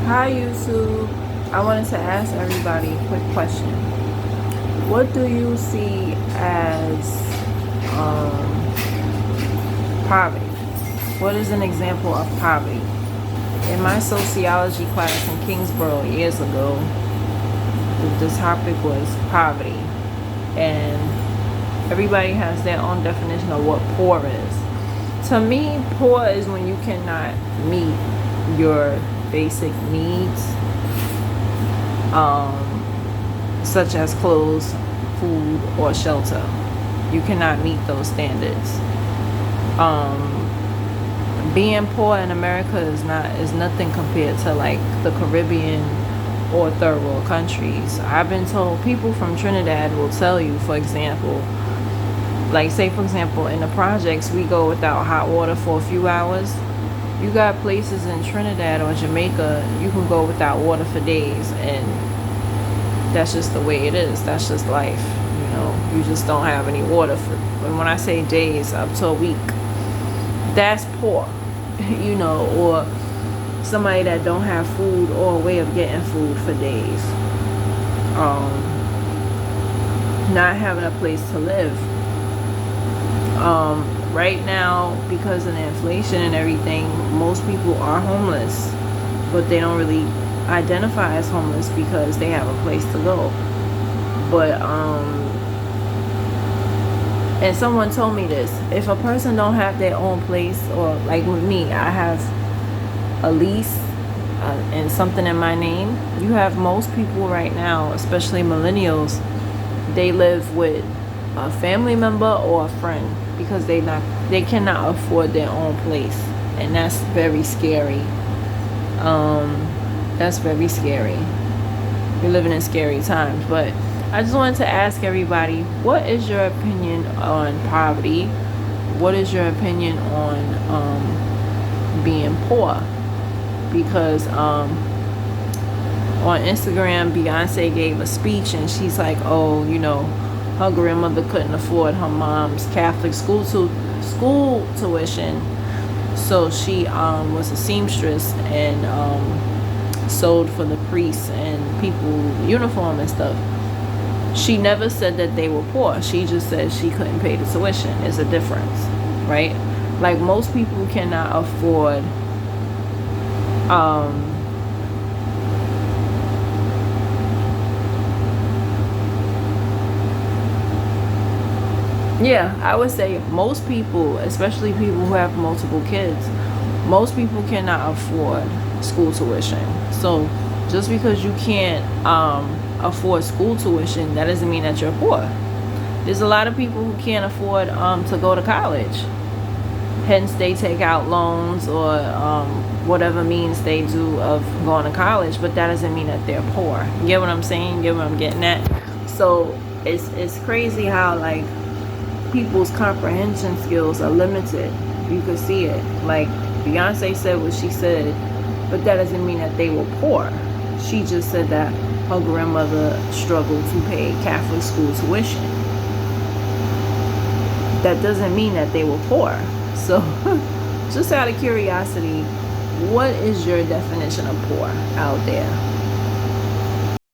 Hi YouTube. I wanted to ask everybody a quick question. What do you see as poverty? What is an example of poverty? In my sociology class in Kingsborough years ago, the topic was poverty, and everybody has their own definition of what poor is. To me, poor is when you cannot meet your basic needs, such as clothes, food, or shelter. You cannot meet those standards. Being poor in America is nothing compared to like the Caribbean or third world countries. I've been told, people from Trinidad will tell you, for example, like say for example in the projects we go without hot water for a few hours. You got places in Trinidad or Jamaica, you can go without water for days, and that's just the way it is. That's just life, you know. You just don't have any water for, and when I say days, up to a week. That's poor, you know, or somebody that don't have food or a way of getting food for days. Not having a place to live. Right now, because of the inflation and everything, most people are homeless, but they don't really identify as homeless because they have a place to go. But and someone told me this: if a person don't have their own place, or like with me, I have a lease and something in my name. You have most people right now, especially millennials, they live with a family member or a friend because they cannot afford their own place, and that's very scary. That's very scary. We're living in scary times. But I just wanted to ask everybody, what is your opinion on poverty? What is your opinion on being poor? Because on Instagram, Beyonce gave a speech and she's like, oh, you know, her grandmother couldn't afford her mom's Catholic school tuition, so she was a seamstress and sewed for the priests and people uniform and stuff. She never said that they were poor. She just said she couldn't pay the tuition. It's a difference, right? Like most people cannot afford yeah, I would say most people, especially people who have multiple kids, most people cannot afford school tuition. So just because you can't afford school tuition, that doesn't mean that you're poor. There's a lot of people who can't afford to go to college. Hence they take out loans or whatever means they do of going to college, but that doesn't mean that they're poor. You get what I'm saying? You get what I'm getting at? So it's crazy how like people's comprehension skills are limited. You could see it. Like Beyonce said what she said, but that doesn't mean that they were poor. She just said that her grandmother struggled to pay Catholic school tuition. That doesn't mean that they were poor. So just out of curiosity, what is your definition of poor out there?